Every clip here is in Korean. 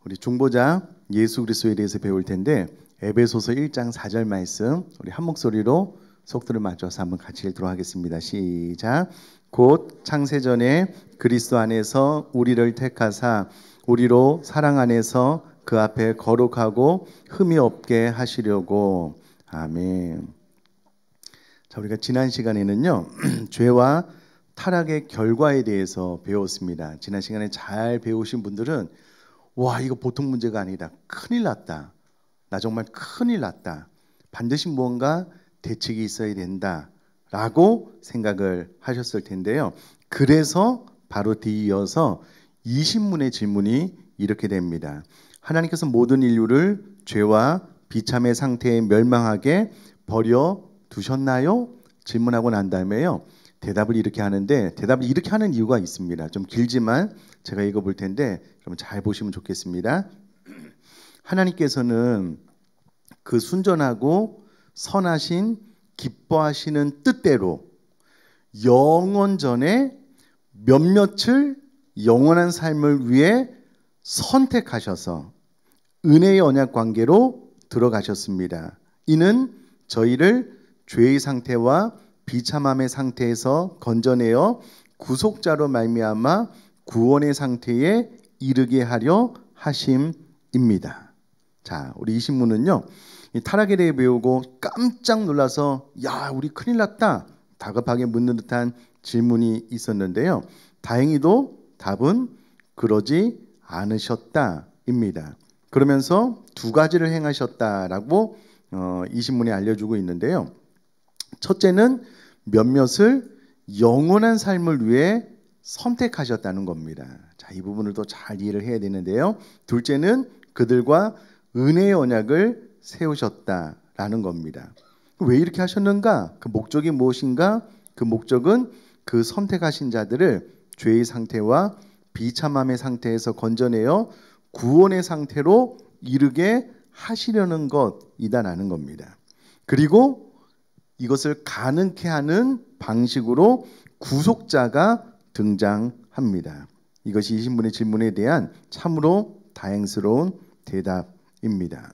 우리 중보자 예수 그리스도에 대해서 배울 텐데 에베소서 1장 4절 말씀 우리 한 목소리로 속도를 맞춰서 한번 같이 읽도록 하겠습니다. 시작. 곧 창세전에 그리스도 안에서 우리를 택하사 우리로 사랑 안에서 그 앞에 거룩하고 흠이 없게 하시려고. 아멘. 자, 우리가 지난 시간에는요 죄와 타락의 결과에 대해서 배웠습니다. 지난 시간에 잘 배우신 분들은 와, 이거 보통 문제가 아니다. 큰일 났다. 나 정말 큰일 났다. 반드시 무언가 대책이 있어야 된다 라고 생각을 하셨을 텐데요. 그래서 바로 뒤이어서 20문의 질문이 이렇게 됩니다. 하나님께서 모든 인류를 죄와 비참의 상태에 멸망하게 버려두셨나요? 질문하고 난 다음에요 대답을 이렇게 하는데, 대답을 이렇게 하는 이유가 있습니다. 좀 길지만 제가 읽어볼 텐데 여러분 잘 보시면 좋겠습니다. 하나님께서는 그 순전하고 선하신 기뻐하시는 뜻대로 영원전에 몇몇을 영원한 삶을 위해 선택하셔서 은혜의 언약 관계로 들어가셨습니다. 이는 저희를 죄의 상태와 비참함의 상태에서 건져내어 구속자로 말미암아 구원의 상태에 이르게 하려 하심입니다. 자, 우리 이 신문은요 이 타락에 대해 배우고 깜짝 놀라서 야, 우리 큰일 났다 다급하게 묻는 듯한 질문이 있었는데요. 다행히도 답은 그러지 않으셨다입니다. 그러면서 두 가지를 행하셨다라고 이 신문에 알려주고 있는데요. 첫째는 몇몇을 영원한 삶을 위해 선택하셨다는 겁니다. 자, 이 부분을 또 잘 이해를 해야 되는데요. 둘째는 그들과 은혜의 언약을 세우셨다라는 겁니다. 왜 이렇게 하셨는가? 그 목적이 무엇인가? 그 목적은 그 선택하신 자들을 죄의 상태와 비참함의 상태에서 건져내어 구원의 상태로 이르게 하시려는 것이다라는 겁니다. 그리고 이것을 가능케 하는 방식으로 구속자가 등장합니다. 이것이 이 신문의 질문에 대한 참으로 다행스러운 대답입니다.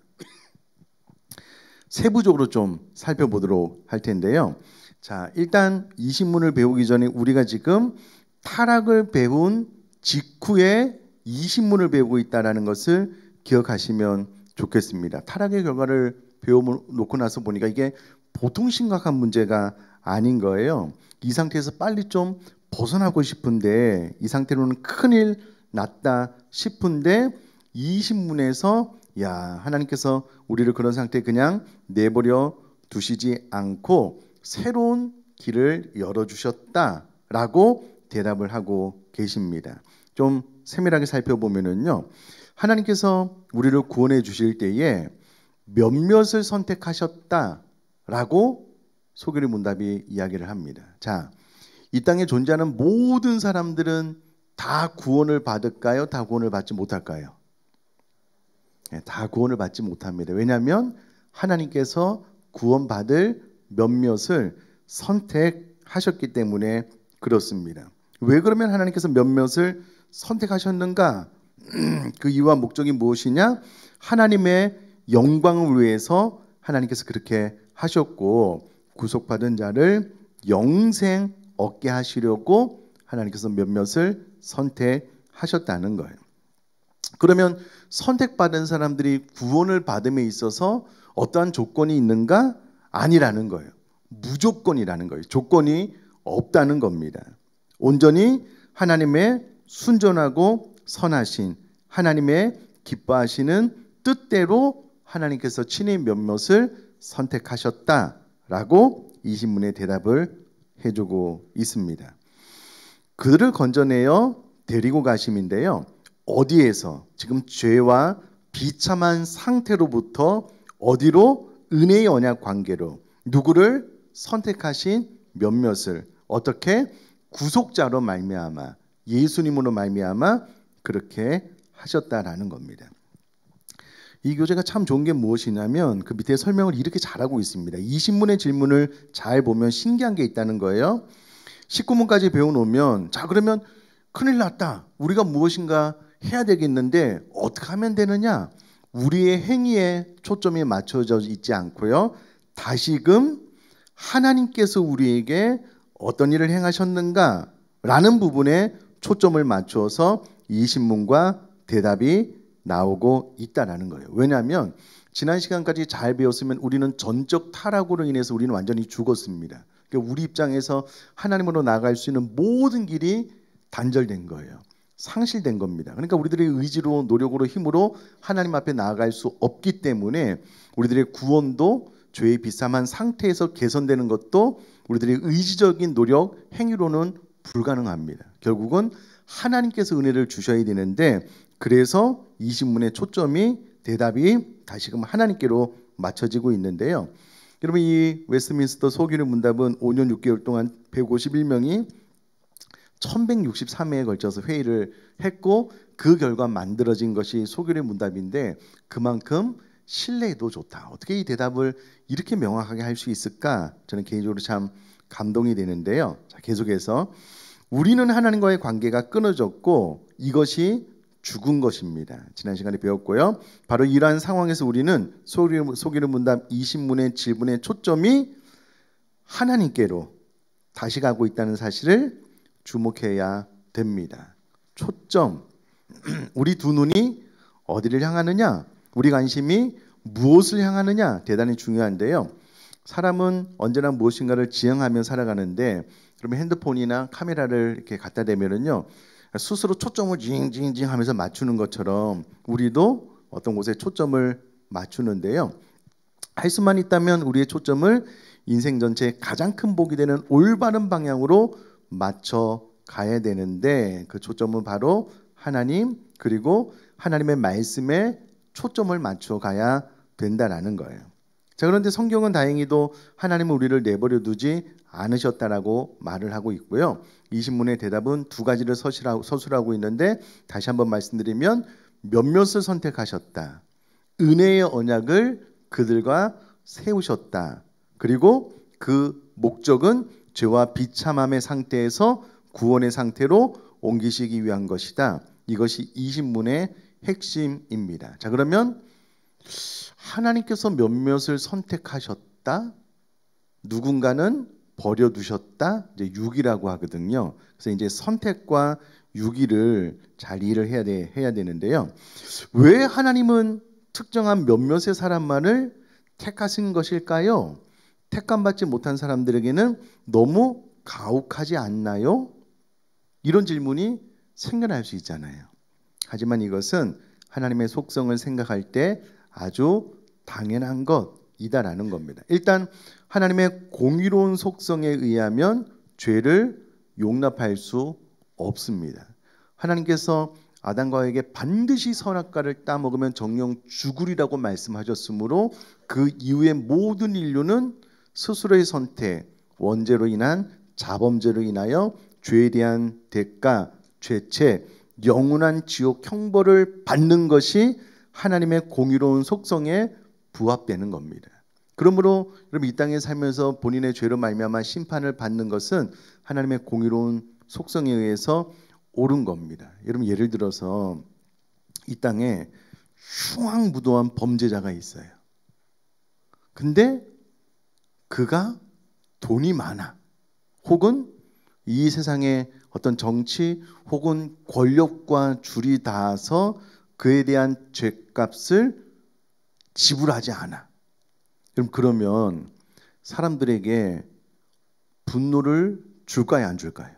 세부적으로 좀 살펴보도록 할 텐데요. 자, 일단 이 신문을 배우기 전에 우리가 지금 타락을 배운 직후에 이 신문을 배우고 있다는 것을 기억하시면 좋겠습니다. 타락의 결과를 배워놓고 나서 보니까 이게 보통 심각한 문제가 아닌 거예요. 이 상태에서 빨리 좀 벗어나고 싶은데, 이 상태로는 큰일 났다 싶은데 이 신문에서 야, 하나님께서 우리를 그런 상태에 그냥 내버려 두시지 않고 새로운 길을 열어주셨다라고 대답을 하고 계십니다. 좀 세밀하게 살펴보면은요, 하나님께서 우리를 구원해 주실 때에 몇몇을 선택하셨다라고 소결의 문답이 이야기를 합니다. 자, 이 땅에 존재하는 모든 사람들은 다 구원을 받을까요? 다 구원을 받지 못할까요? 다 구원을 받지 못합니다. 왜냐하면 하나님께서 구원받을 몇몇을 선택하셨기 때문에 그렇습니다. 왜 그러면 하나님께서 몇몇을 선택하셨는가? 그 이유와 목적이 무엇이냐? 하나님의 영광을 위해서 하나님께서 그렇게 하셨고, 구속받은 자를 영생 얻게 하시려고 하나님께서 몇몇을 선택하셨다는 거예요. 그러면 선택받은 사람들이 구원을 받음에 있어서 어떠한 조건이 있는가? 아니라는 거예요. 무조건이라는 거예요. 조건이 없다는 겁니다. 온전히 하나님의 순전하고 선하신 하나님의 기뻐하시는 뜻대로 하나님께서 친히 몇몇을 선택하셨다라고 이 신문의 대답을 해주고 있습니다. 그들을 건져내어 데리고 가심인데요. 어디에서? 지금 죄와 비참한 상태로부터 어디로? 은혜의 언약 관계로. 누구를? 선택하신 몇몇을 어떻게? 구속자로 말미암아, 예수님으로 말미암아 그렇게 하셨다라는 겁니다. 이 교재가 참 좋은 게 무엇이냐면 그 밑에 설명을 이렇게 잘하고 있습니다. 이 신문의 질문을 잘 보면 신기한 게 있다는 거예요. 19문까지 배워놓으면 자, 그러면 큰일 났다. 우리가 무엇인가 해야 되겠는데 어떻게 하면 되느냐? 우리의 행위에 초점이 맞춰져 있지 않고요. 다시금 하나님께서 우리에게 어떤 일을 행하셨는가 라는 부분에 초점을 맞추어서 이 신문과 대답이 나오고 있다라는 거예요. 왜냐하면 지난 시간까지 잘 배웠으면 우리는 전적 타락으로 인해서 우리는 완전히 죽었습니다. 그러니까 우리 입장에서 하나님으로 나아갈 수 있는 모든 길이 단절된 거예요. 상실된 겁니다. 그러니까 우리들의 의지로 노력으로 힘으로 하나님 앞에 나아갈 수 없기 때문에 우리들의 구원도 죄의 비참한 상태에서 개선되는 것도 우리들의 의지적인 노력, 행위로는 불가능합니다. 결국은 하나님께서 은혜를 주셔야 되는데 그래서 이 신문의 초점이 대답이 다시금 하나님께로 맞춰지고 있는데요. 여러분 이 웨스트민스터 소규모 문답은 5년 6개월 동안 151명이 1163회에 걸쳐서 회의를 했고 그 결과 만들어진 것이 소규모 문답인데 그만큼 신뢰도 좋다. 어떻게 이 대답을 이렇게 명확하게 할 수 있을까? 저는 개인적으로 참 감동이 되는데요. 자, 계속해서 우리는 하나님과의 관계가 끊어졌고 이것이 죽은 것입니다. 지난 시간에 배웠고요. 바로 이러한 상황에서 우리는 소기름 문답 20문의 질문의 초점이 하나님께로 다시 가고 있다는 사실을 주목해야 됩니다. 초점. 우리 두 눈이 어디를 향하느냐? 우리 관심이 무엇을 향하느냐? 대단히 중요한데요. 사람은 언제나 무엇인가를 지향하며 살아가는데 그러면 핸드폰이나 카메라를 이렇게 갖다 대면은요. 스스로 초점을 징징징 하면서 맞추는 것처럼 우리도 어떤 곳에 초점을 맞추는데요. 할 수만 있다면 우리의 초점을 인생 전체의 가장 큰 복이 되는 올바른 방향으로 맞춰 가야 되는데 그 초점은 바로 하나님 그리고 하나님의 말씀에 초점을 맞춰 가야 된다라는 거예요. 자, 그런데 성경은 다행히도 하나님은 우리를 내버려 두지 않으셨다라고 말을 하고 있고요. 이 신문의 대답은 두 가지를 서술하고 있는데 다시 한번 말씀드리면 몇몇을 선택하셨다. 은혜의 언약을 그들과 세우셨다. 그리고 그 목적은 죄와 비참함의 상태에서 구원의 상태로 옮기시기 위한 것이다. 이것이 이 신문의 핵심입니다. 자, 그러면 하나님께서 몇몇을 선택하셨다. 누군가는 버려두셨다. 이제 유기라고 하거든요. 그래서 이제 선택과 유기를 잘 이해를 해야 되는데요. 왜 하나님은 특정한 몇몇의 사람만을 택하신 것일까요? 택감받지 못한 사람들에게는 너무 가혹하지 않나요? 이런 질문이 생겨날 수 있잖아요. 하지만 이것은 하나님의 속성을 생각할 때 아주 당연한 것이다라는 겁니다. 일단 하나님의 공의로운 속성에 의하면 죄를 용납할 수 없습니다. 하나님께서 아담과 하와에게 반드시 선악과를 따먹으면 정령 죽으리라고 말씀하셨으므로 그 이후의 모든 인류는 스스로의 선택, 원죄로 인한 자범죄로 인하여 죄에 대한 대가, 죄책, 영원한 지옥 형벌을 받는 것이 하나님의 공의로운 속성에 부합되는 겁니다. 그러므로 여러분 이 땅에 살면서 본인의 죄로 말미암아 심판을 받는 것은 하나님의 공의로운 속성에 의해서 옳은 겁니다. 여러분 예를 들어서 이 땅에 흉악무도한 범죄자가 있어요. 근데 그가 돈이 많아. 혹은 이 세상에 어떤 정치 혹은 권력과 줄이 닿아서 그에 대한 죄값을 지불하지 않아. 그러면 사람들에게 분노를 줄까요, 안 줄까요?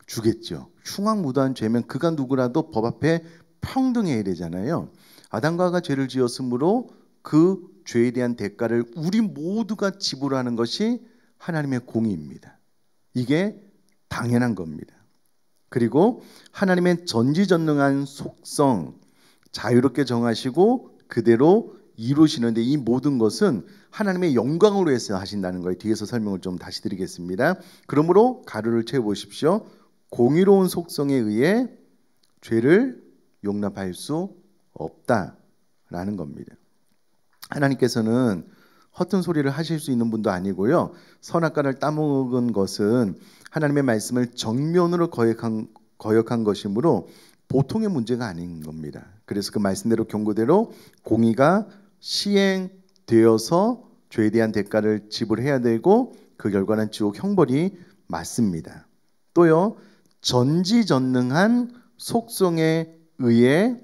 주겠죠. 흉악무도한 죄면 그가 누구라도 법 앞에 평등해야 되잖아요. 아담과 하와가 죄를 지었으므로 그 죄에 대한 대가를 우리 모두가 지불하는 것이 하나님의 공의입니다. 이게 당연한 겁니다. 그리고 하나님의 전지전능한 속성 자유롭게 정하시고 그대로 이루시는데 이 모든 것은 하나님의 영광으로 해서 하신다는 거예요. 뒤에서 설명을 좀 다시 드리겠습니다. 그러므로 가로를 채워보십시오. 공의로운 속성에 의해 죄를 용납할 수 없다라는 겁니다. 하나님께서는 허튼 소리를 하실 수 있는 분도 아니고요. 선악과를 따먹은 것은 하나님의 말씀을 정면으로 거역한 것이므로 보통의 문제가 아닌 겁니다. 그래서 그 말씀대로 경고대로 공의가 시행되어서 죄에 대한 대가를 지불해야 되고 그 결과는 지옥 형벌이 맞습니다. 또요, 전지전능한 속성에 의해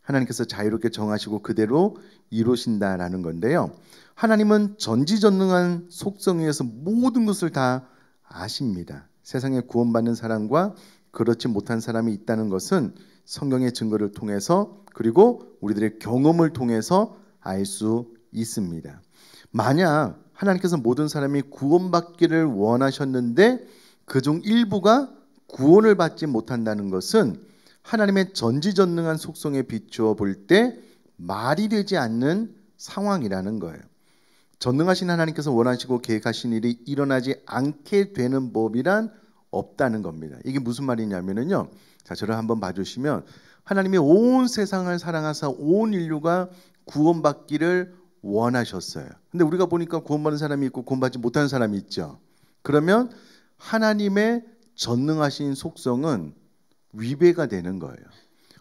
하나님께서 자유롭게 정하시고 그대로 이루신다라는 건데요. 하나님은 전지전능한 속성에 의해서 모든 것을 다 아십니다. 세상에 구원받는 사람과 그렇지 못한 사람이 있다는 것은 성경의 증거를 통해서 그리고 우리들의 경험을 통해서 알 수 있습니다. 만약 하나님께서 모든 사람이 구원받기를 원하셨는데 그중 일부가 구원을 받지 못한다는 것은 하나님의 전지전능한 속성에 비추어 볼 때 말이 되지 않는 상황이라는 거예요. 전능하신 하나님께서 원하시고 계획하신 일이 일어나지 않게 되는 법이란 없다는 겁니다. 이게 무슨 말이냐면요. 자, 저를 한번 봐주시면 하나님이 온 세상을 사랑하사 온 인류가 구원받기를 원하셨어요. 근데 우리가 보니까 구원받는 사람이 있고 구원받지 못하는 사람이 있죠. 그러면 하나님의 전능하신 속성은 위배가 되는 거예요.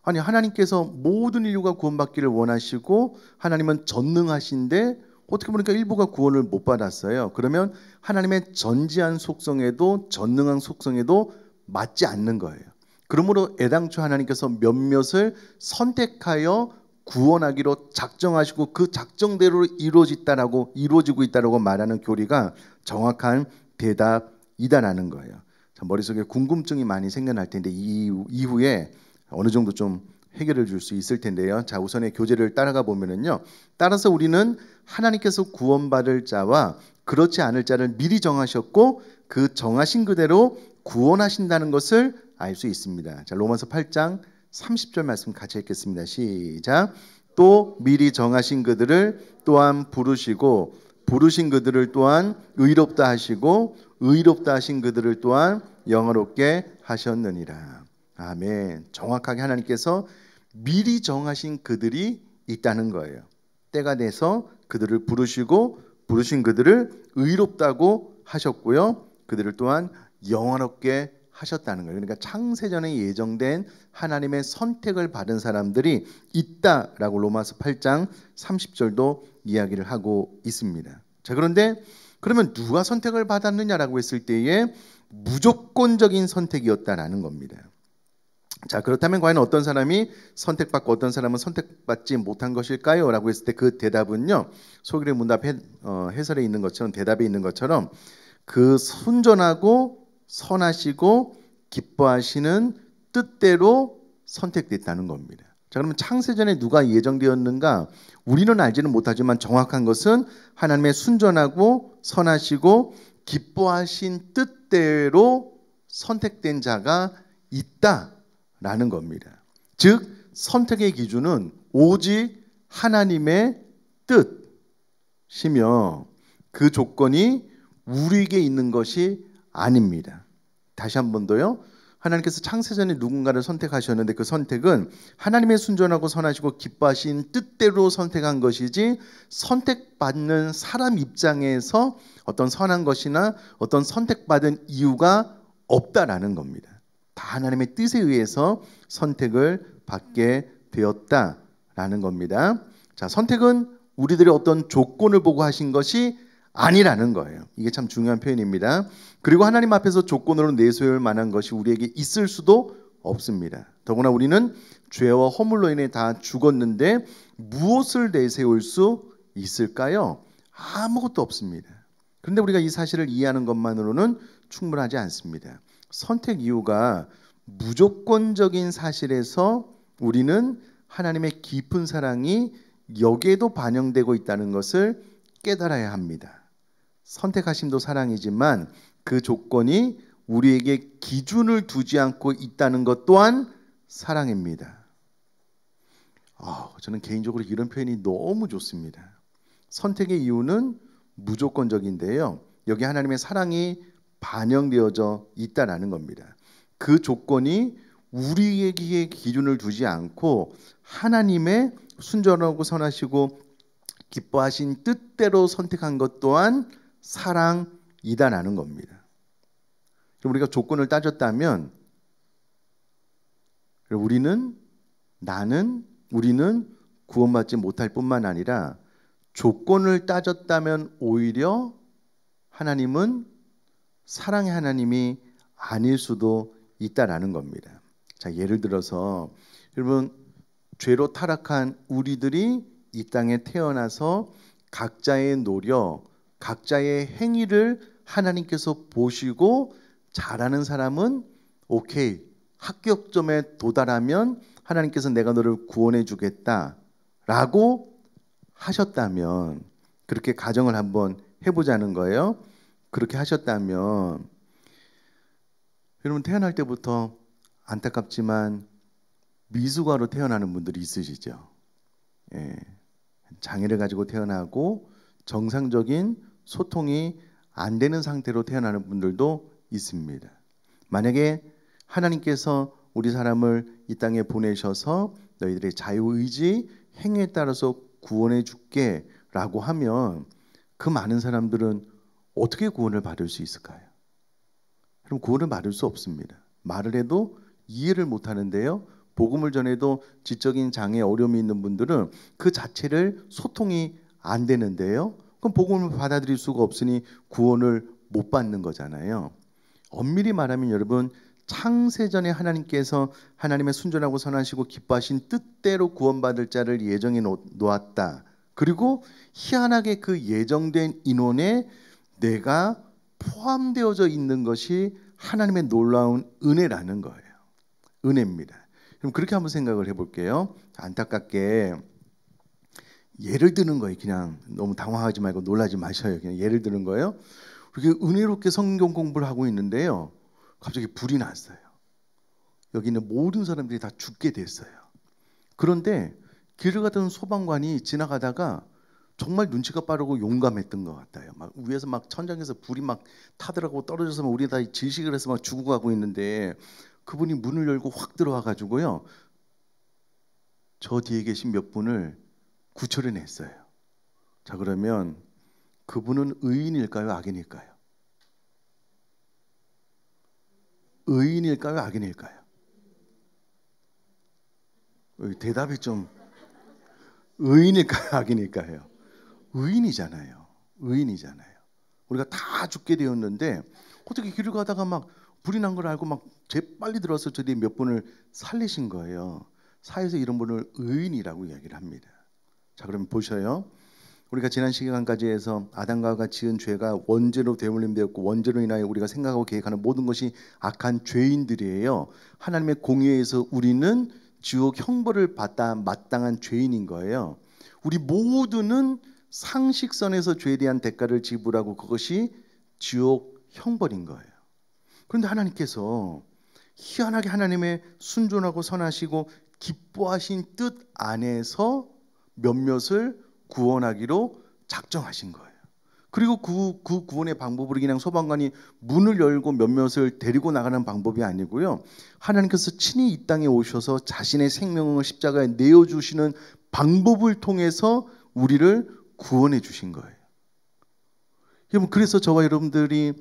아니, 하나님께서 모든 인류가 구원받기를 원하시고 하나님은 전능하신데 어떻게 보니까 일부가 구원을 못 받았어요. 그러면 하나님의 전지한 속성에도 전능한 속성에도 맞지 않는 거예요. 그러므로 애당초 하나님께서 몇몇을 선택하여 구원하기로 작정하시고 그 작정대로 이루어지고 있다라고 말하는 교리가 정확한 대답이다라는 거예요. 자, 머릿속에 궁금증이 많이 생겨날 텐데 이후에 어느 정도 좀 해결을 줄 수 있을 텐데요. 자, 우선의 교재를 따라가 보면은요. 따라서 우리는 하나님께서 구원받을 자와 그렇지 않을 자를 미리 정하셨고 그 정하신 그대로 구원하신다는 것을 알 수 있습니다. 자, 로마서 8장 30절 말씀 같이 읽겠습니다. 시작. 또 미리 정하신 그들을 또한 부르시고 부르신 그들을 또한 의롭다 하시고 의롭다 하신 그들을 또한 영화롭게 하셨느니라. 아멘. 정확하게 하나님께서 미리 정하신 그들이 있다는 거예요. 때가 돼서 그들을 부르시고 부르신 그들을 의롭다고 하셨고요. 그들을 또한 영화롭게 하셨다는 거예요. 그러니까 창세전에 예정된 하나님의 선택을 받은 사람들이 있다라고 로마서 8장 30절도 이야기를 하고 있습니다. 자, 그런데 그러면 누가 선택을 받았느냐라고 했을 때에 무조건적인 선택이었다라는 겁니다. 자, 그렇다면 과연 어떤 사람이 선택받고 어떤 사람은 선택받지 못한 것일까요? 라고 했을 때 그 대답은요, 소그리 문답 해설에 있는 것처럼 대답에 있는 것처럼 그 순전하고 선하시고 기뻐하시는 뜻대로 선택됐다는 겁니다. 자, 그러면 창세전에 누가 예정되었는가? 우리는 알지는 못하지만 정확한 것은 하나님의 순전하고 선하시고 기뻐하신 뜻대로 선택된 자가 있다라는 겁니다. 즉 선택의 기준은 오직 하나님의 뜻이며 그 조건이 우리에게 있는 것이 아닙니다. 다시 한 번 더요. 하나님께서 창세전에 누군가를 선택하셨는데 그 선택은 하나님의 순전하고 선하시고 기뻐하신 뜻대로 선택한 것이지 선택받는 사람 입장에서 어떤 선한 것이나 어떤 선택받은 이유가 없다라는 겁니다. 다 하나님의 뜻에 의해서 선택을 받게 되었다라는 겁니다. 자, 선택은 우리들의 어떤 조건을 보고 하신 것이 아니라는 거예요. 이게 참 중요한 표현입니다. 그리고 하나님 앞에서 조건으로 내세울 만한 것이 우리에게 있을 수도 없습니다. 더구나 우리는 죄와 허물로 인해 다 죽었는데 무엇을 내세울 수 있을까요? 아무것도 없습니다. 그런데 우리가 이 사실을 이해하는 것만으로는 충분하지 않습니다. 선택 이유가 무조건적인 사실에서 우리는 하나님의 깊은 사랑이 여기에도 반영되고 있다는 것을 깨달아야 합니다. 선택하심도 사랑이지만 그 조건이 우리에게 기준을 두지 않고 있다는 것 또한 사랑입니다. 저는 개인적으로 이런 표현이 너무 좋습니다. 선택의 이유는 무조건적인데요. 여기 하나님의 사랑이 반영되어져 있다라는 겁니다. 그 조건이 우리에게 기준을 두지 않고 하나님의 순전하고 선하시고 기뻐하신 뜻대로 선택한 것 또한 사랑이다라는 겁니다. 그럼 우리가 조건을 따졌다면 우리는 구원받지 못할 뿐만 아니라 조건을 따졌다면 오히려 하나님은 사랑의 하나님이 아닐 수도 있다라는 겁니다. 자, 예를 들어서 여러분, 죄로 타락한 우리들이 이 땅에 태어나서 각자의 노력, 각자의 행위를 하나님께서 보시고 잘하는 사람은 오케이, 합격점에 도달하면 하나님께서 내가 너를 구원해 주겠다라고 하셨다면, 그렇게 가정을 한번 해보자는 거예요. 그렇게 하셨다면 여러분, 태어날 때부터 안타깝지만 미숙아로 태어나는 분들이 있으시죠. 예, 장애를 가지고 태어나고 정상적인 소통이 안 되는 상태로 태어나는 분들도 있습니다. 만약에 하나님께서 우리 사람을 이 땅에 보내셔서 너희들의 자유의지 행위에 따라서 구원해 줄게 라고 하면 그 많은 사람들은 어떻게 구원을 받을 수 있을까요? 그럼 구원을 받을 수 없습니다. 말을 해도 이해를 못 하는데요, 복음을 전해도 지적인 장애, 어려움이 있는 분들은 그 자체를 소통이 안 되는데요, 그럼 복음을 받아들일 수가 없으니 구원을 못 받는 거잖아요. 엄밀히 말하면 여러분, 창세전에 하나님께서 하나님의 순전하고 선하시고 기뻐하신 뜻대로 구원받을 자를 예정해 놓았다. 그리고 희한하게 그 예정된 인원에 내가 포함되어져 있는 것이 하나님의 놀라운 은혜라는 거예요. 은혜입니다. 그럼 그렇게 한번 생각을 해볼게요. 안타깝게 예를 드는 거예요. 그냥 너무 당황하지 말고 놀라지 마셔요. 그냥 예를 드는 거예요. 그렇게 은혜롭게 성경 공부를 하고 있는데요, 갑자기 불이 났어요. 여기 있는 모든 사람들이 다 죽게 됐어요. 그런데 길을 가던 소방관이 지나가다가 정말 눈치가 빠르고 용감했던 것 같아요. 막 위에서 막 천장에서 불이 막 타더라고 떨어져서 막 우리 다 질식을 해서 막 죽어가고 있는데 그분이 문을 열고 확 들어와 가지고요, 저 뒤에 계신 몇 분을 구출해 냈어요. 자, 그러면 그분은 의인일까요, 악인일까요? 의인일까요, 악인일까요? 대답이 좀, 의인일까요, 악인일까요? 의인이잖아요. 의인이잖아요. 우리가 다 죽게 되었는데 어떻게 길을 가다가 막 불이 난 걸 알고 막 재빨리 들어서 저 뒤에 몇 분을 살리신 거예요. 사회에서 이런 분을 의인이라고 이야기를 합니다. 자, 그러면 보셔요. 우리가 지난 시간까지 해서 아담과 하와가 지은 죄가 원죄로 되물림되었고, 원죄로 인하여 우리가 생각하고 계획하는 모든 것이 악한 죄인들이에요. 하나님의 공의에서 우리는 지옥 형벌을 받아 마땅한 죄인인 거예요. 우리 모두는 상식선에서 죄에 대한 대가를 지불하고 그것이 지옥 형벌인 거예요. 그런데 하나님께서 희한하게 하나님의 순전하고 선하시고 기뻐하신 뜻 안에서 몇몇을 구원하기로 작정하신 거예요. 그리고 그 구원의 방법으로 그냥 소방관이 문을 열고 몇몇을 데리고 나가는 방법이 아니고요, 하나님께서 친히 이 땅에 오셔서 자신의 생명을 십자가에 내어주시는 방법을 통해서 우리를 구원해 주신 거예요. 여러분, 그래서 저와 여러분들이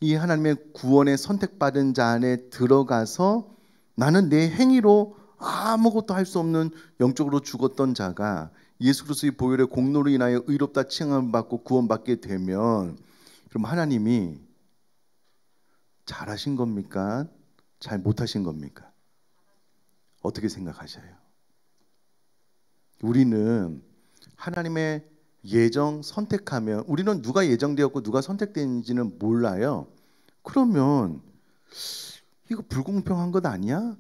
이 하나님의 구원에 선택받은 자 안에 들어가서 나는 내 행위로 아무것도 할 수 없는 영적으로 죽었던 자가 예수 그리스도의 보혈의 공로로 인하여 의롭다 칭함을 받고 구원받게 되면, 그럼 하나님이 잘하신 겁니까? 잘 못하신 겁니까? 어떻게 생각하셔요? 우리는 하나님의 예정 선택하면, 우리는 누가 예정되었고 누가 선택된지는 몰라요. 그러면 이거 불공평한 것 아니야?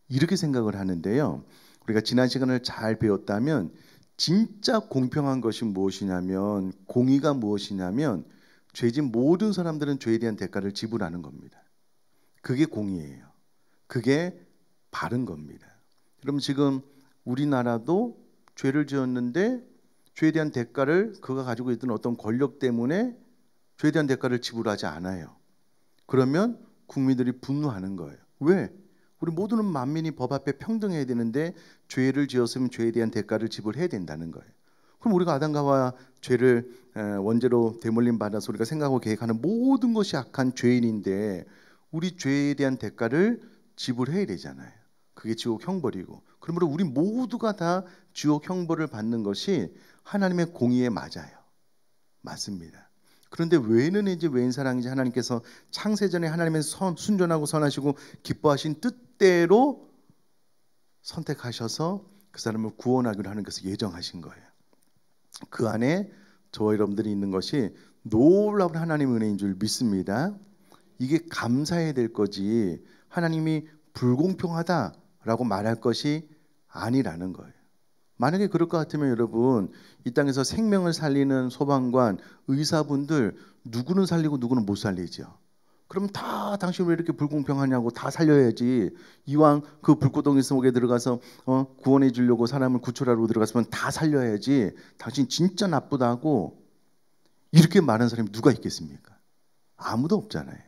이렇게 생각을 하는데요, 우리가 지난 시간을 잘 배웠다면 진짜 공평한 것이 무엇이냐면, 공의가 무엇이냐면, 죄진 모든 사람들은 죄에 대한 대가를 지불하는 겁니다. 그게 공의예요. 그게 바른 겁니다. 그럼 지금 우리나라도 죄를 지었는데 죄에 대한 대가를, 그가 가지고 있던 어떤 권력 때문에 죄에 대한 대가를 지불하지 않아요. 그러면 국민들이 분노하는 거예요. 왜? 우리 모두는 만민이 법 앞에 평등해야 되는데 죄를 지었으면 죄에 대한 대가를 지불해야 된다는 거예요. 그럼 우리가 아담과 하와 죄를 원죄로 대물림 받아서 우리가 생각하고 계획하는 모든 것이 악한 죄인인데 우리 죄에 대한 대가를 지불해야 되잖아요. 그게 지옥 형벌이고, 그러므로 우리 모두가 다 지옥 형벌을 받는 것이 하나님의 공의에 맞아요. 맞습니다. 그런데 왜는 이제 왜인 사랑인지 하나님께서 창세전에 하나님의 순전하고 선하시고 기뻐하신 뜻대로 선택하셔서 그 사람을 구원하기로 하는 것을 예정하신 거예요. 그 안에 저와 여러분들이 있는 것이 놀라운 하나님의 은혜인 줄 믿습니다. 이게 감사해야 될 거지 하나님이 불공평하다라고 말할 것이 아니라는 거예요. 만약에 그럴 것 같으면 여러분, 이 땅에서 생명을 살리는 소방관, 의사분들 누구는 살리고 누구는 못 살리죠. 그럼 다 당신 왜 이렇게 불공평하냐고 다 살려야지. 이왕 그 불구덩이 속에 들어가서 구원해 주려고 사람을 구출하러 들어갔으면 다 살려야지. 당신 진짜 나쁘다고 이렇게 말하는 사람이 누가 있겠습니까? 아무도 없잖아요.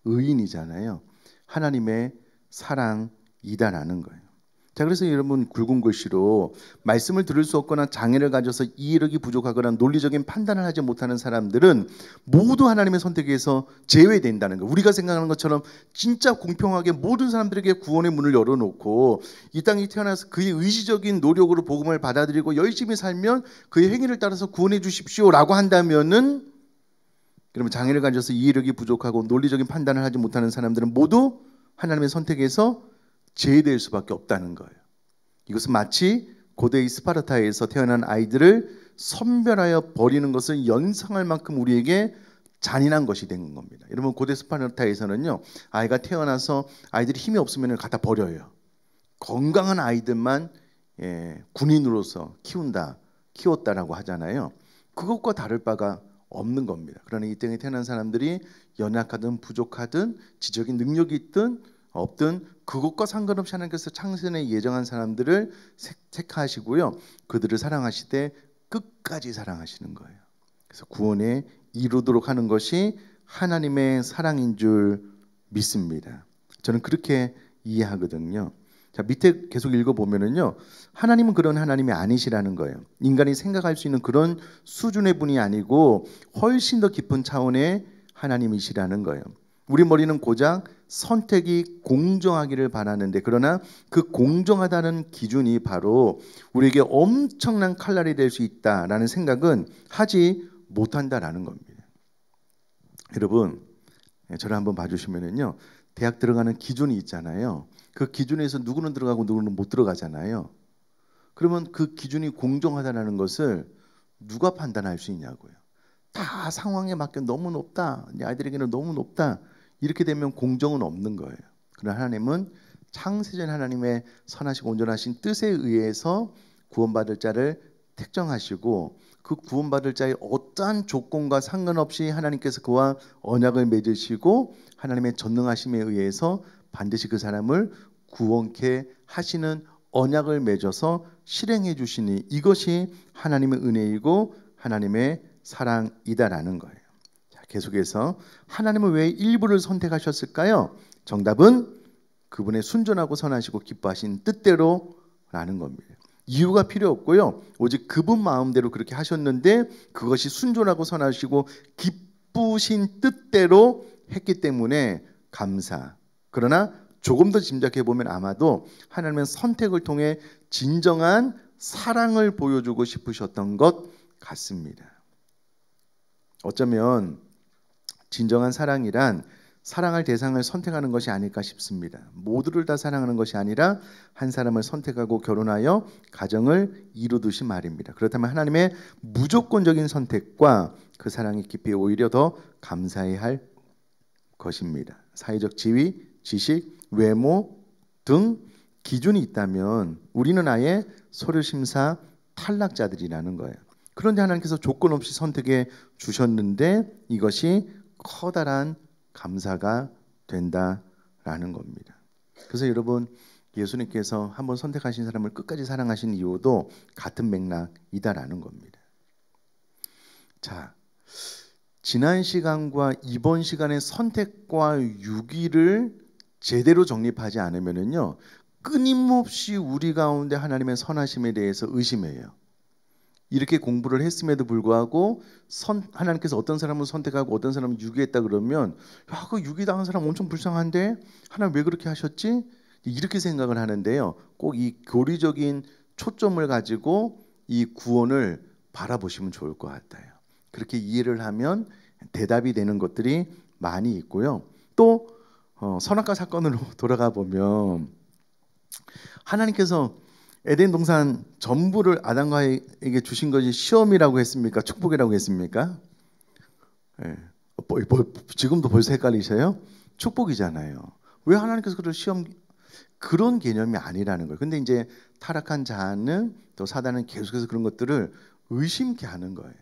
의인이잖아요. 하나님의 사랑이다라는 거예요. 자, 그래서 여러분, 굵은 글씨로 말씀을 들을 수 없거나 장애를 가져서 이해력이 부족하거나 논리적인 판단을 하지 못하는 사람들은 모두 하나님의 선택에서 제외된다는 거예요. 우리가 생각하는 것처럼 진짜 공평하게 모든 사람들에게 구원의 문을 열어놓고 이 땅에 태어나서 그의 의지적인 노력으로 복음을 받아들이고 열심히 살면 그의 행위를 따라서 구원해 주십시오라고 한다면은, 그러면 장애를 가져서 이해력이 부족하고 논리적인 판단을 하지 못하는 사람들은 모두 하나님의 선택에서 제외될 수밖에 없다는 거예요. 이것은 마치 고대의 스파르타에서 태어난 아이들을 선별하여 버리는 것을 연상할 만큼 우리에게 잔인한 것이 된 겁니다. 여러분, 고대 스파르타에서는요, 아이가 태어나서 아이들이 힘이 없으면 갖다 버려요. 건강한 아이들만 군인으로서 키웠다라고 하잖아요. 그것과 다를 바가 없는 겁니다. 그러나 이 땅에 태어난 사람들이 연약하든 부족하든 지적인 능력이 있든 없든 그것과 상관없이 하나님께서 창세전에 예정한 사람들을 택하시고요, 그들을 사랑하시되 끝까지 사랑하시는 거예요. 그래서 구원에 이루도록 하는 것이 하나님의 사랑인 줄 믿습니다. 저는 그렇게 이해하거든요. 자, 밑에 계속 읽어보면은요, 하나님은 그런 하나님이 아니시라는 거예요. 인간이 생각할 수 있는 그런 수준의 분이 아니고 훨씬 더 깊은 차원의 하나님이시라는 거예요. 우리 머리는 고작 선택이 공정하기를 바라는데, 그러나 그 공정하다는 기준이 바로 우리에게 엄청난 칼날이 될 수 있다라는 생각은 하지 못한다라는 겁니다. 여러분, 저를 한번 봐주시면은요, 대학 들어가는 기준이 있잖아요. 그 기준에서 누구는 들어가고 누구는 못 들어가잖아요. 그러면 그 기준이 공정하다는 것을 누가 판단할 수 있냐고요. 다 상황에 맞게 너무 높다, 내 아이들에게는 너무 높다, 이렇게 되면 공정은 없는 거예요. 그러나 하나님은 창세전 하나님의 선하시고 온전하신 뜻에 의해서 구원받을 자를 택정하시고, 그 구원받을 자의 어떠한 조건과 상관없이 하나님께서 그와 언약을 맺으시고 하나님의 전능하심에 의해서 반드시 그 사람을 구원케 하시는 언약을 맺어서 실행해 주시니, 이것이 하나님의 은혜이고 하나님의 사랑이다라는 거예요. 자, 계속해서 하나님은 왜 일부를 선택하셨을까요? 정답은 그분의 순전하고 선하시고 기뻐하신 뜻대로라는 겁니다. 이유가 필요 없고요, 오직 그분 마음대로 그렇게 하셨는데 그것이 순전하고 선하시고 기쁘신 뜻대로 했기 때문에 감사. 그러나 조금 더 짐작해 보면 아마도 하나님은 선택을 통해 진정한 사랑을 보여주고 싶으셨던 것 같습니다. 어쩌면 진정한 사랑이란 사랑할 대상을 선택하는 것이 아닐까 싶습니다. 모두를 다 사랑하는 것이 아니라 한 사람을 선택하고 결혼하여 가정을 이루듯이 말입니다. 그렇다면 하나님의 무조건적인 선택과 그 사랑의 깊이 오히려 더 감사해야 할 것입니다. 사회적 지위, 지식, 외모 등 기준이 있다면 우리는 아예 서류심사 탈락자들이라는 거예요. 그런데 하나님께서 조건 없이 선택해 주셨는데 이것이 커다란 감사가 된다라는 겁니다. 그래서 여러분, 예수님께서 한번 선택하신 사람을 끝까지 사랑하신 이유도 같은 맥락이다라는 겁니다. 자, 지난 시간과 이번 시간의 선택과 유기를 제대로 정립하지 않으면요, 끊임없이 우리 가운데 하나님의 선하심에 대해서 의심해요. 이렇게 공부를 했음에도 불구하고 하나님께서 어떤 사람을 선택하고 어떤 사람을 유기했다 그러면, 야, 그 유기당한 사람 엄청 불쌍한데 하나님 왜 그렇게 하셨지? 이렇게 생각을 하는데요. 꼭 이 교리적인 초점을 가지고 이 구원을 바라보시면 좋을 것 같아요. 그렇게 이해를 하면 대답이 되는 것들이 많이 있고요. 또 선악과 사건으로 돌아가 보면 하나님께서 에덴 동산 전부를 아담과에게 주신 것이 시험이라고 했습니까? 축복이라고 했습니까? 예. 지금도 벌써 헷갈리셔요? 축복이잖아요. 왜 하나님께서 그걸 시험 그런 개념이 아니라는 거예요. 근데 이제 타락한 자는 또 사단은 계속해서 그런 것들을 의심케 하는 거예요.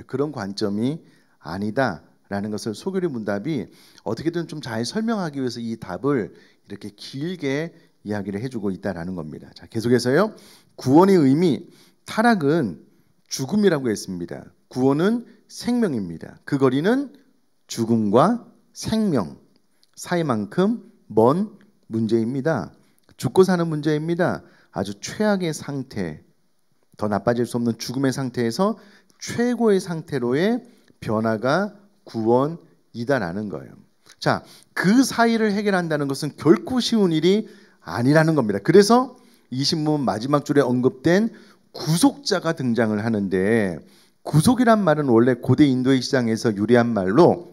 그런 관점이 아니다라는 것을 소교리 문답이 어떻게든 좀 잘 설명하기 위해서 이 답을 이렇게 길게 이야기를 해주고 있다라는 겁니다. 자, 계속해서요. 구원의 의미, 타락은 죽음이라고 했습니다. 구원은 생명입니다. 그 거리는 죽음과 생명 사이만큼 먼 문제입니다. 죽고 사는 문제입니다. 아주 최악의 상태, 더 나빠질 수 없는 죽음의 상태에서 최고의 상태로의 변화가 구원이다라는 거예요. 자, 그 사이를 해결한다는 것은 결코 쉬운 일이 아니라는 겁니다. 그래서 이 신문 마지막 줄에 언급된 구속자가 등장을 하는데, 구속이란 말은 원래 고대 인도의 시장에서 유래한 말로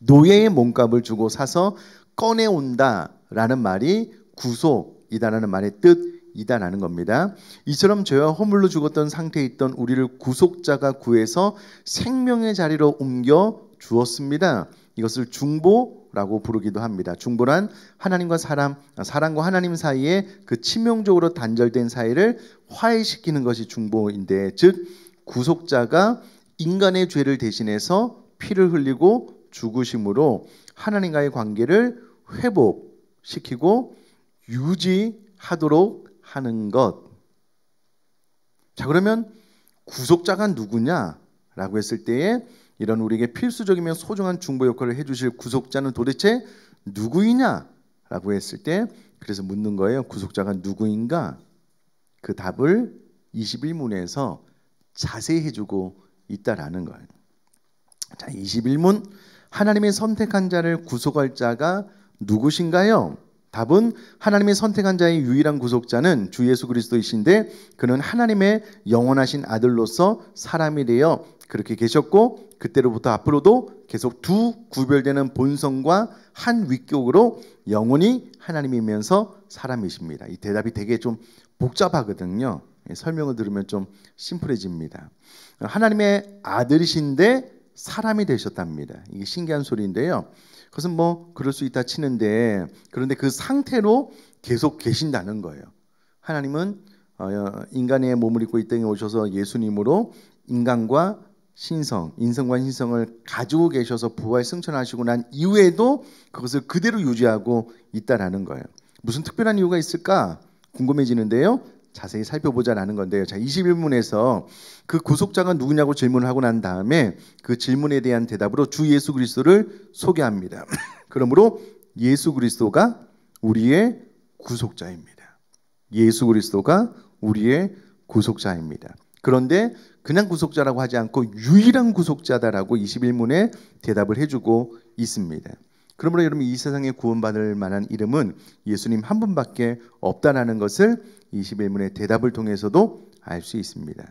노예의 몸값을 주고 사서 꺼내온다라는 말이 구속이다라는 말의 뜻이다라는 겁니다. 이처럼 죄와 허물로 죽었던 상태에 있던 우리를 구속자가 구해서 생명의 자리로 옮겨 주었습니다. 이것을 중보라고 부르기도 합니다. 중보란 하나님과 사람과 하나님 사이에 그 치명적으로 단절된 사이를 화해시키는 것이 중보인데, 즉 구속자가 인간의 죄를 대신해서 피를 흘리고 죽으심으로 하나님과의 관계를 회복시키고 유지하도록 하는 것. 자, 그러면 구속자가 누구냐라고 했을 때에 이런 우리에게 필수적이며 소중한 중보 역할을 해주실 구속자는 도대체 누구이냐라고 했을 때, 그래서 묻는 거예요. 구속자가 누구인가? 그 답을 21문에서 자세히 해주고 있다라는 거예요. 자, 21문, 하나님의 선택한 자를 구속할 자가 누구신가요? 답은 하나님의 선택한 자의 유일한 구속자는 주 예수 그리스도이신데, 그는 하나님의 영원하신 아들로서 사람이 되어 그렇게 계셨고, 그때로부터 앞으로도 계속 두 구별되는 본성과 한 위격으로 영원히 하나님이면서 사람이십니다. 이 대답이 되게 좀 복잡하거든요. 설명을 들으면 좀 심플해집니다. 하나님의 아들이신데 사람이 되셨답니다. 이게 신기한 소리인데요. 그것은 뭐 그럴 수 있다 치는데, 그런데 그 상태로 계속 계신다는 거예요. 하나님은 인간의 몸을 입고 이 땅에 오셔서 예수님으로 인간과 신성, 인성과 신성을 가지고 계셔서 부활 승천하시고 난 이후에도 그것을 그대로 유지하고 있다라는 거예요. 무슨 특별한 이유가 있을까 궁금해지는데요. 자세히 살펴보자라는 건데요. 자, 21문에서 그 구속자가 누구냐고 질문을 하고 난 다음에 그 질문에 대한 대답으로 주 예수 그리스도를 소개합니다. 그러므로 예수 그리스도가 우리의 구속자입니다. 예수 그리스도가 우리의 구속자입니다. 그런데 그냥 구속자라고 하지 않고 유일한 구속자다라고 21문에 대답을 해주고 있습니다. 그러므로 여러분, 이 세상에 구원받을 만한 이름은 예수님 한 분밖에 없다라는 것을 21문의 대답을 통해서도 알 수 있습니다.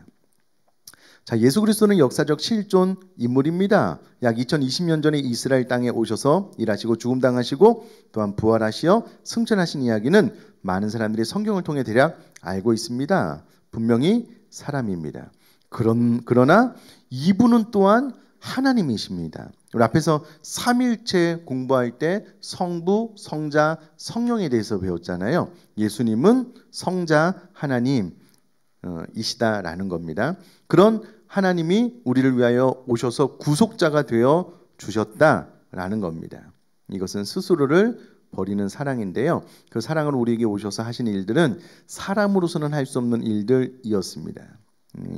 자, 예수 그리스도는 역사적 실존 인물입니다. 약 2020년 전에 이스라엘 땅에 오셔서 일하시고 죽음당하시고 또한 부활하시어 승천하신 이야기는 많은 사람들이 성경을 통해 대략 알고 있습니다. 분명히 사람입니다. 그러나 이분은 또한 하나님이십니다. 우리 앞에서 삼일체 공부할 때 성부, 성자, 성령에 대해서 배웠잖아요. 예수님은 성자 하나님이시다라는 겁니다. 그런 하나님이 우리를 위하여 오셔서 구속자가 되어 주셨다라는 겁니다. 이것은 스스로를 버리는 사랑인데요. 그 사랑으로 우리에게 오셔서 하신 일들은 사람으로서는 할 수 없는 일들이었습니다.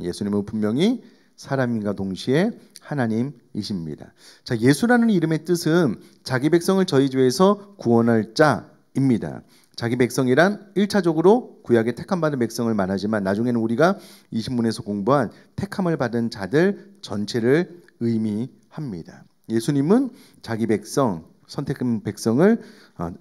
예수님은 분명히 사람인과 동시에 하나님이십니다. 자, 예수라는 이름의 뜻은 자기 백성을 저희 죄에서 구원할 자입니다. 자기 백성이란 1차적으로 구약의 택함 받은 백성을 말하지만 나중에는 우리가 20문에서 공부한 택함을 받은 자들 전체를 의미합니다. 예수님은 자기 백성, 선택한 백성을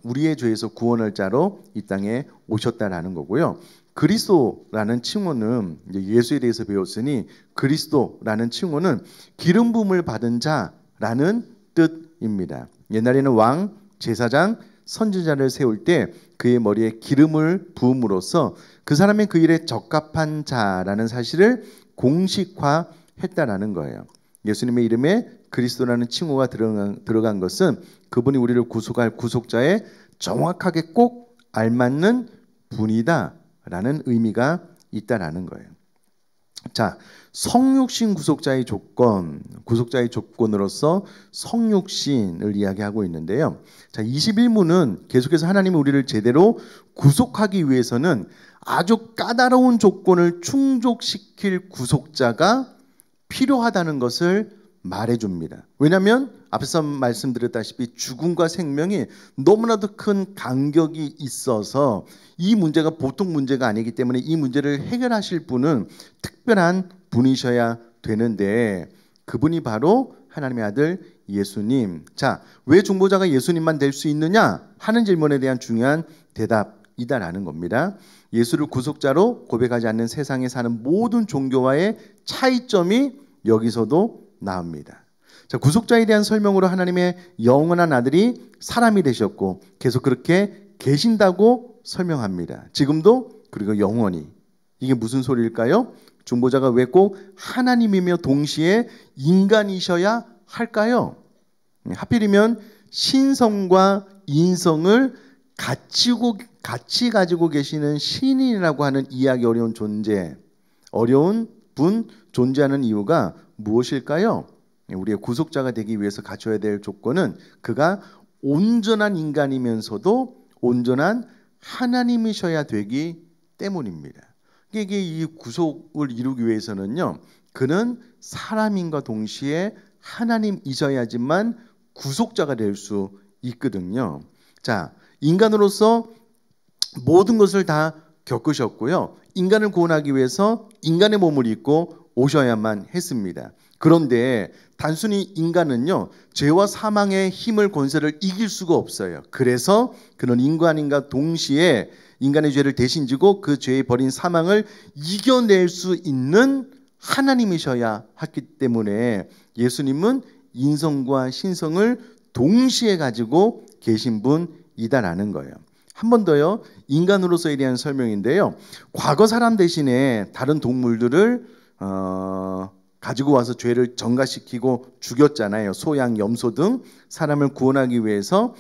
우리의 죄에서 구원할 자로 이 땅에 오셨다라는 거고요. 그리스도라는 칭호는 예수에 대해서 배웠으니 그리스도라는 칭호는 기름 부음을 받은 자라는 뜻입니다. 옛날에는 왕, 제사장, 선지자를 세울 때 그의 머리에 기름을 부음으로써 그 사람의 그 일에 적합한 자라는 사실을 공식화했다라는 거예요. 예수님의 이름에 그리스도라는 칭호가 들어간 것은 그분이 우리를 구속할 구속자에 정확하게 꼭 알맞는 분이다라는 의미가 있다라는 거예요. 자, 성육신 구속자의 조건, 구속자의 조건으로서 성육신을 이야기하고 있는데요. 자, 21문은 계속해서 하나님이 우리를 제대로 구속하기 위해서는 아주 까다로운 조건을 충족시킬 구속자가 필요하다는 것을 말해줍니다. 왜냐하면 앞서 말씀드렸다시피 죽음과 생명이 너무나도 큰 간격이 있어서 이 문제가 보통 문제가 아니기 때문에 이 문제를 해결하실 분은 특별한 분이셔야 되는데 그분이 바로 하나님의 아들 예수님. 자, 왜 중보자가 예수님만 될 수 있느냐 하는 질문에 대한 중요한 대답이다라는 겁니다. 예수를 구속자로 고백하지 않는 세상에 사는 모든 종교와의 차이점이 여기서도 나옵니다. 자, 구속자에 대한 설명으로 하나님의 영원한 아들이 사람이 되셨고 계속 그렇게 계신다고 설명합니다. 지금도 그리고 영원히. 이게 무슨 소리일까요? 중보자가 왜 꼭 하나님이며 동시에 인간이셔야 할까요? 하필이면 신성과 인성을 같이 가지고 계시는 신인이라고 하는 이해하기 어려운 존재, 어려운 분 존재하는 이유가 무엇일까요? 우리의 구속자가 되기 위해서 갖춰야 될 조건은 그가 온전한 인간이면서도 온전한 하나님이셔야 되기 때문입니다. 이게 이 구속을 이루기 위해서는요, 그는 사람인과 동시에 하나님이셔야지만 구속자가 될 수 있거든요. 자, 인간으로서 모든 것을 다 겪으셨고요. 인간을 구원하기 위해서 인간의 몸을 입고 오셔야만 했습니다. 그런데 단순히 인간은요, 죄와 사망의 힘을 권세를 이길 수가 없어요. 그래서 그는 인간과 동시에 인간의 죄를 대신 지고 그 죄에 버린 사망을 이겨낼 수 있는 하나님이셔야 했기 때문에 예수님은 인성과 신성을 동시에 가지고 계신 분이다라는 거예요. 한 번 더요. 인간으로서에 대한 설명인데요. 과거 사람 대신에 다른 동물들을 가지고 와서 죄를 전가시키고 죽였잖아요. 소, 양, 염소 등 사람을 구원하기 위해서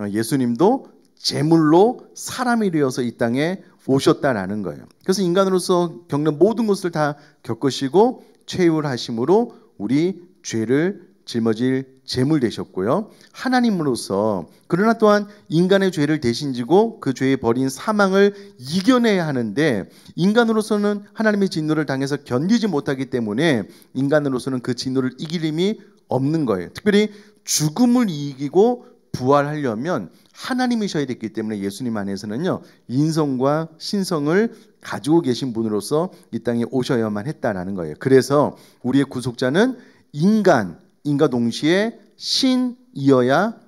예수님도 제물로 사람이 되어서 이 땅에 오셨다라는 거예요. 그래서 인간으로서 겪는 모든 것을 다 겪으시고 최후하심으로 우리 죄를 짊어질 제물 되셨고요. 하나님으로서 그러나 또한 인간의 죄를 대신 지고 그 죄에 버린 사망을 이겨내야 하는데 인간으로서는 하나님의 진노를 당해서 견디지 못하기 때문에 인간으로서는 그 진노를 이길 힘이 없는 거예요. 특별히 죽음을 이기고 부활하려면 하나님이셔야 됐기 때문에 예수님 안에서는요, 인성과 신성을 가지고 계신 분으로서 이 땅에 오셔야만 했다라는 거예요. 그래서 우리의 구속자는 인간과 동시에 신이어야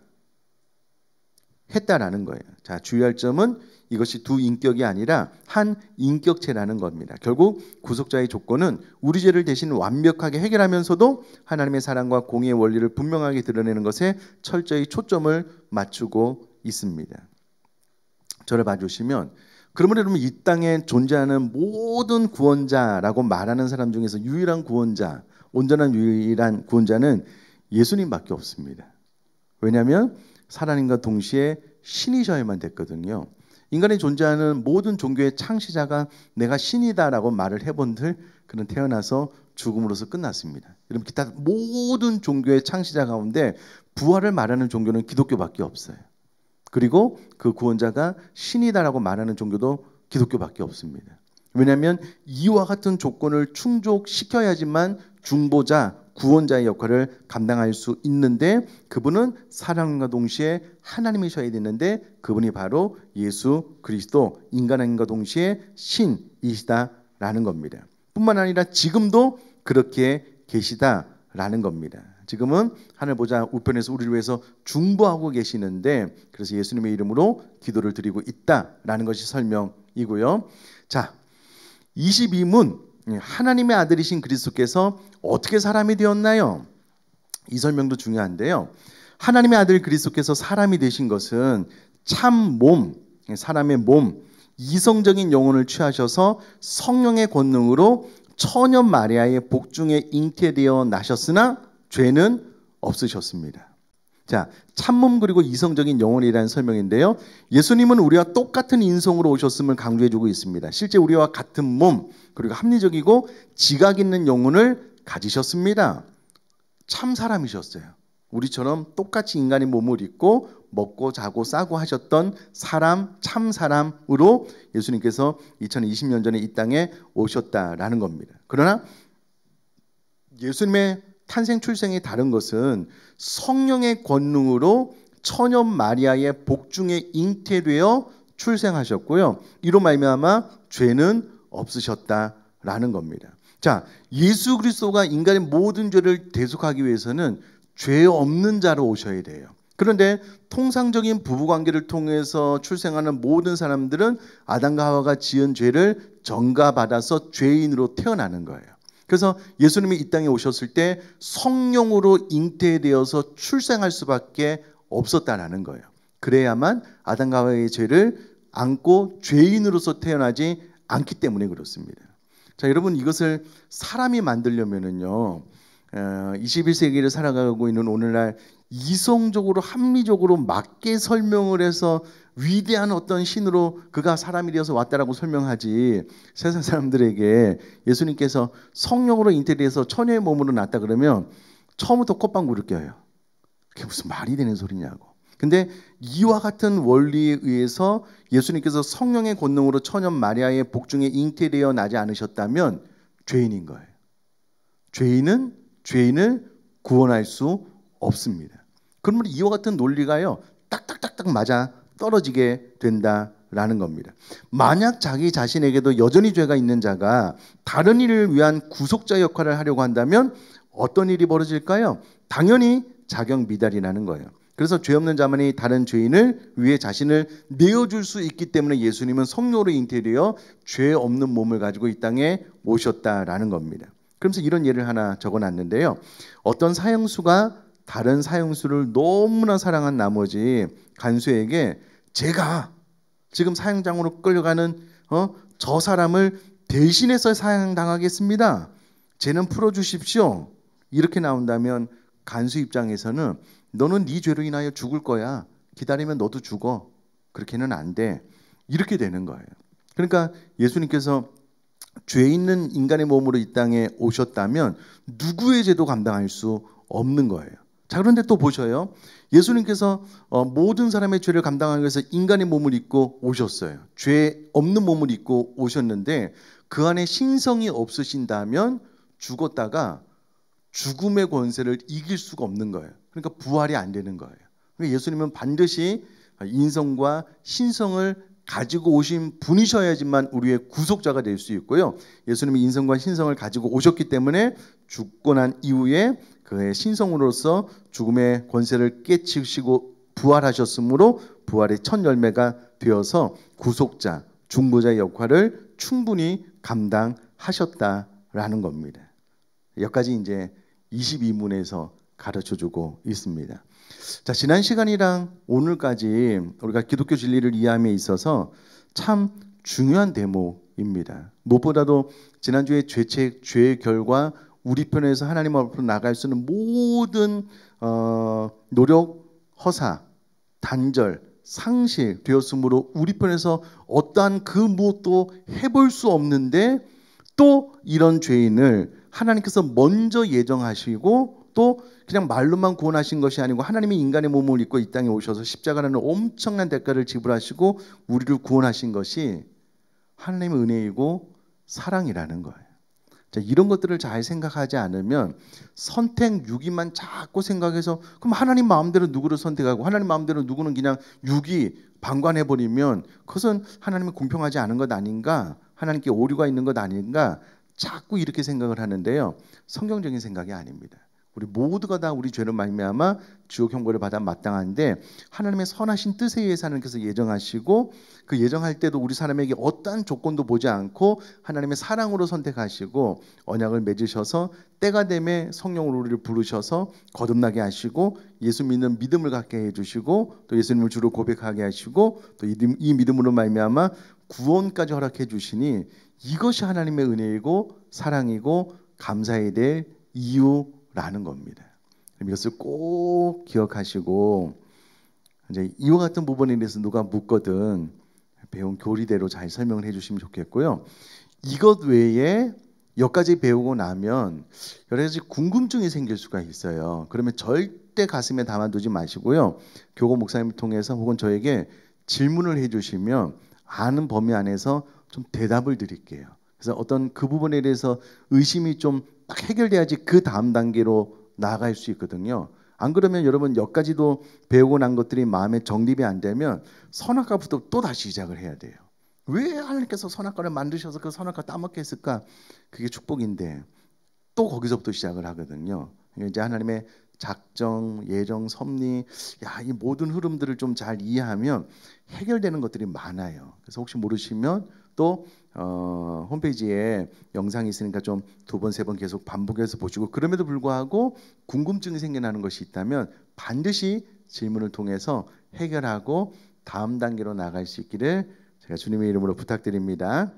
했다라는 거예요. 자, 주의할 점은 이것이 두 인격이 아니라 한 인격체라는 겁니다. 결국 구속자의 조건은 우리 죄를 대신 완벽하게 해결하면서도 하나님의 사랑과 공의의 원리를 분명하게 드러내는 것에 철저히 초점을 맞추고 있습니다. 저를 봐주시면 그러면 여러분 이 땅에 존재하는 모든 구원자라고 말하는 사람 중에서 유일한 구원자, 온전한 유일한 구원자는 예수님밖에 없습니다. 왜냐하면 하나님과 동시에 신이셔야만 됐거든요. 인간이 존재하는 모든 종교의 창시자가 내가 신이다라고 말을 해본들 그는 태어나서 죽음으로써 끝났습니다. 여러분 기타 모든 종교의 창시자 가운데 부활을 말하는 종교는 기독교밖에 없어요. 그리고 그 구원자가 신이다라고 말하는 종교도 기독교밖에 없습니다. 왜냐하면 이와 같은 조건을 충족시켜야지만 중보자, 구원자의 역할을 감당할 수 있는데 그분은 사랑과 동시에 하나님이셔야 되는데 그분이 바로 예수 그리스도, 인간과 동시에 신이시다라는 겁니다. 뿐만 아니라 지금도 그렇게 계시다라는 겁니다. 지금은 하늘 보좌 우편에서 우리를 위해서 중보하고 계시는데 그래서 예수님의 이름으로 기도를 드리고 있다라는 것이 설명이고요. 자, 22문 하나님의 아들이신 그리스도께서 어떻게 사람이 되었나요? 이 설명도 중요한데요. 하나님의 아들 그리스도께서 사람이 되신 것은 참 몸, 사람의 몸, 이성적인 영혼을 취하셔서 성령의 권능으로 처녀 마리아의 복중에 잉태되어 나셨으나 죄는 없으셨습니다. 자, 참몸 그리고 이성적인 영혼이라는 설명인데요. 예수님은 우리와 똑같은 인성으로 오셨음을 강조해주고 있습니다. 실제 우리와 같은 몸 그리고 합리적이고 지각 있는 영혼을 가지셨습니다. 참 사람이셨어요. 우리처럼 똑같이 인간의 몸을 입고 먹고 자고 싸고 하셨던 사람, 참 사람으로 예수님께서 2020년 전에 이 땅에 오셨다라는 겁니다. 그러나 예수님의 탄생 출생이 다른 것은 성령의 권능으로 처녀 마리아의 복중에 잉태되어 출생하셨고요. 이로 말미암아 죄는 없으셨다라는 겁니다. 자, 예수 그리스도가 인간의 모든 죄를 대속하기 위해서는 죄 없는 자로 오셔야 돼요. 그런데 통상적인 부부관계를 통해서 출생하는 모든 사람들은 아담과 하와가 지은 죄를 전가받아서 죄인으로 태어나는 거예요. 그래서 예수님이 이 땅에 오셨을 때 성령으로 잉태되어서 출생할 수밖에 없었다라는 거예요. 그래야만 아담과 하와의 죄를 안고 죄인으로서 태어나지 않기 때문에 그렇습니다. 자, 여러분 이것을 사람이 만들려면은요 21세기를 살아가고 있는 오늘날 이성적으로 합리적으로 맞게 설명을 해서 위대한 어떤 신으로 그가 사람이 되어서 왔다라고 설명하지, 세상 사람들에게 예수님께서 성령으로 잉태돼서 처녀의 몸으로 났다 그러면 처음부터 콧방구를 껴요. 그게 무슨 말이 되는 소리냐고. 근데 이와 같은 원리에 의해서 예수님께서 성령의 권능으로 처녀 마리아의 복중에 잉태되어 나지 않으셨다면 죄인인 거예요. 죄인은 죄인을 구원할 수 없습니다. 그러면 이와 같은 논리가요 딱딱딱딱 맞아 떨어지게 된다라는 겁니다. 만약 자기 자신에게도 여전히 죄가 있는 자가 다른 이를 위한 구속자 역할을 하려고 한다면 어떤 일이 벌어질까요? 당연히 자격 미달이라는 거예요. 그래서 죄 없는 자만이 다른 죄인을 위해 자신을 내어줄 수 있기 때문에 예수님은 성령으로 잉태되어 죄 없는 몸을 가지고 이 땅에 오셨다라는 겁니다. 그러면서 이런 예를 하나 적어놨는데요. 어떤 사형수가 다른 사형수를 너무나 사랑한 나머지 간수에게 제가 지금 사형장으로 끌려가는 저 사람을 대신해서 사형당하겠습니다. 쟤는 풀어주십시오. 이렇게 나온다면 간수 입장에서는 너는 네 죄로 인하여 죽을 거야. 기다리면 너도 죽어. 그렇게는 안 돼. 이렇게 되는 거예요. 그러니까 예수님께서 죄 있는 인간의 몸으로 이 땅에 오셨다면 누구의 죄도 감당할 수 없는 거예요. 자, 그런데 또 보셔요. 예수님께서 모든 사람의 죄를 감당하기 위해서 인간의 몸을 입고 오셨어요. 죄 없는 몸을 입고 오셨는데 그 안에 신성이 없으신다면 죽었다가 죽음의 권세를 이길 수가 없는 거예요. 그러니까 부활이 안 되는 거예요. 그러니까 예수님은 반드시 인성과 신성을 가지고 오신 분이셔야지만 우리의 구속자가 될 수 있고요. 예수님이 인성과 신성을 가지고 오셨기 때문에 죽고 난 이후에 그의 신성으로서 죽음의 권세를 깨치시고 부활하셨으므로 부활의 첫 열매가 되어서 구속자, 중보자의 역할을 충분히 감당하셨다라는 겁니다. 여기까지 이제 22문에서 가르쳐주고 있습니다. 자, 지난 시간이랑 오늘까지 우리가 기독교 진리를 이해함에 있어서 참 중요한 대목입니다. 무엇보다도 지난주에 죄책, 죄의 결과 우리 편에서 하나님 앞으로 나갈 수 있는 모든 노력, 허사, 단절, 상실 되었으므로 우리 편에서 어떠한 그 무엇도 해볼 수 없는데 또 이런 죄인을 하나님께서 먼저 예정하시고 또 그냥 말로만 구원하신 것이 아니고 하나님이 인간의 몸을 입고 이 땅에 오셔서 십자가라는 엄청난 대가를 지불하시고 우리를 구원하신 것이 하나님의 은혜이고 사랑이라는 거예요. 자, 이런 것들을 잘 생각하지 않으면 선택 유기만 자꾸 생각해서 그럼 하나님 마음대로 누구를 선택하고 하나님 마음대로 누구는 그냥 유기 방관해버리면 그것은 하나님이 공평하지 않은 것 아닌가, 하나님께 오류가 있는 것 아닌가 자꾸 이렇게 생각을 하는데요. 성경적인 생각이 아닙니다. 우리 모두가 다 우리 죄로 말미암아 지옥 형벌을 받아 마땅한데 하나님의 선하신 뜻에 의해서 하나님께서 예정하시고 그 예정할 때도 우리 사람에게 어떠한 조건도 보지 않고 하나님의 사랑으로 선택하시고 언약을 맺으셔서 때가 되매 성령으로 우리를 부르셔서 거듭나게 하시고 예수 믿는 믿음을 갖게 해주시고 또 예수님을 주로 고백하게 하시고 또 이 믿음으로 말미암아 구원까지 허락해 주시니 이것이 하나님의 은혜이고 사랑이고 감사해야 될 이유라는 겁니다. 이것을 꼭 기억하시고 이제 이와 같은 부분에 대해서 누가 묻거든 배운 교리대로 잘 설명을 해주시면 좋겠고요. 이것 외에 여기까지 배우고 나면 여러 가지 궁금증이 생길 수가 있어요. 그러면 절대 가슴에 담아두지 마시고요. 교고 목사님을 통해서 혹은 저에게 질문을 해주시면 아는 범위 안에서 좀 대답을 드릴게요. 그래서 어떤 그 부분에 대해서 의심이 좀 딱 해결돼야지 그 다음 단계로 나아갈 수 있거든요. 안 그러면 여러분 여기까지도 배우고 난 것들이 마음에 정립이 안 되면 선악과부터 또 다시 시작을 해야 돼요. 왜 하나님께서 선악과를 만드셔서 그 선악과 따먹게 했을까? 그게 축복인데 또 거기서부터 시작을 하거든요. 이제 하나님의 작정, 예정, 섭리, 이 모든 흐름들을 좀 잘 이해하면 해결되는 것들이 많아요. 그래서 혹시 모르시면 또 홈페이지에 영상이 있으니까 좀 두 번, 세 번 계속 반복해서 보시고 그럼에도 불구하고 궁금증이 생겨나는 것이 있다면 반드시 질문을 통해서 해결하고 다음 단계로 나갈 수 있기를 제가 주님의 이름으로 부탁드립니다.